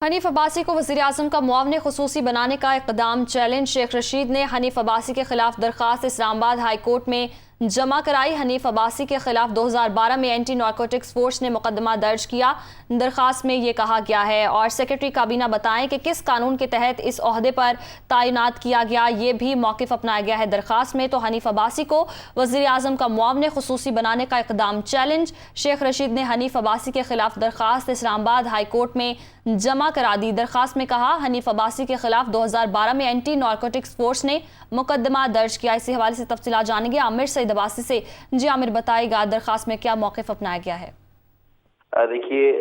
हनीफ अब्बासी को वज़ीर-ए-आज़म का मुआविन ख़ुसूसी बनाने का इक़दाम चैलेंज। शेख रशीद ने हनीफ अब्बासी के खिलाफ दरख्वास्त इस्लामाबाद हाई कोर्ट में जमा कराई। हनीफ अब्बासी के खिलाफ 2012 में एंटी नारकोटिक्स फोर्स ने मुकदमा दर्ज किया। दरख्वास्त में ये कहा गया है और सेक्रेटरी काबीना बताएं कि किस कानून के तहत इस ओहदे पर तैनात किया गया, ये भी मौक़िफ़ अपनाया गया है दरख्वास्त में। तो हनीफ अब्बासी को वज़ीर-ए-आज़म का मुआविन ख़ुसूसी बनाने का इक़दाम चैलेंज। शेख रशीद ने हनीफ अब्बासी के खिलाफ दरख्वास्त इस्लामाबाद हाई कोर्ट में जमा करा दी। दरख्वास्त में कहा हनीफ अब्बासी के खिलाफ 2012 में एंटी नारकोटिक्स फोर्स ने मुकदमा दर्ज किया। इसी हवाले से तफसीलात जानेंगे आमिर सईद अब्बासी से। जी आमिर, बताएगा दरख्वास्त में क्या मौक़िफ़ अपनाया गया है? देखिए,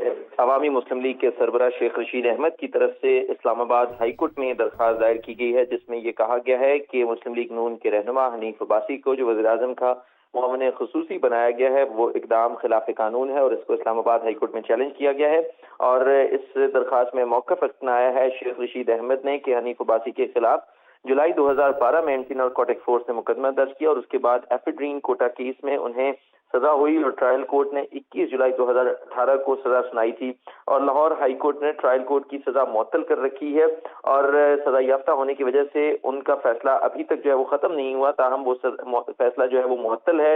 अवामी मुस्लिम लीग के सरबराह शेख रशीद अहमद की तरफ से इस्लामाबाद हाई कोर्ट में दरख्वास्त दायर की गई है, जिसमें ये कहा गया है कि मुस्लिम लीग नून के रहनुमा हनीफ अब्बासी को जो वज़ीर-ए-आज़म का मुआविन ख़ुसूसी बनाया गया है वो इक़दाम खिलाफ कानून है और इसको इस्लामाबाद हाई कोर्ट में चैलेंज किया गया है। और इस दरख्वास्त में मौक़िफ़ अपनाया है शेख रशीद अहमद ने कि हनीफ अब्बासी के खिलाफ जुलाई 2012 में एंटी नारकोटिक फोर्स ने मुकदमा दर्ज किया और उसके बाद एफेड्रीन कोटा केस में उन्हें सजा हुई और ट्रायल कोर्ट ने 21 जुलाई 2018 को सजा सुनाई थी और लाहौर हाई कोर्ट ने ट्रायल कोर्ट की सजा मुअत्तल कर रखी है और सजा याफ्ता होने की वजह से उनका फैसला अभी तक जो है वो खत्म नहीं हुआ। ताहम वो फैसला जो है वो मुअत्तल है,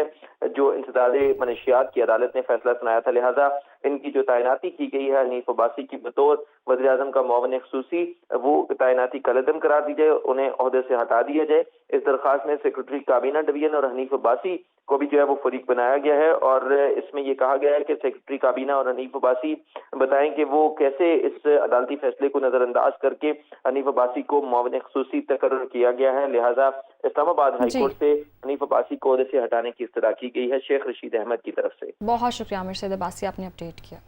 जो इंसदादे मनशियात की अदालत ने फैसला सुनाया था। लिहाजा इनकी जो तैनाती की गई है हनीफ अब्बासी की बतौर वज़ीर-ए-आज़म का मुआविन ख़ुसूसी, वो तैनाती कलअदम करार दी जाए, उन्हें ओहदे से हटा दिया जाए। इस दरख्वास्त में सेक्रेटरी काबीना डिवीजन और हनीफ अब्बासी को भी जो है वो फरीक बनाया गया है और इसमें ये कहा गया है कि सेक्रेटरी काबीना और हनीफ अब्बासी बताएं कि वो कैसे इस अदालती फैसले को नजरअंदाज करके हनीफ अब्बासी को मुआविन ख़ुसूसी तकर्रर किया गया है। लिहाजा इस्लामाबाद हाई कोर्ट से हनीफ अब्बासी को ओहदे से हटाने की इस्तदा की गई है शेख रशीद अहमद की तरफ से। बहुत शुक्रिया आमिर सईद अब्बासी, आपने अपडेट किया।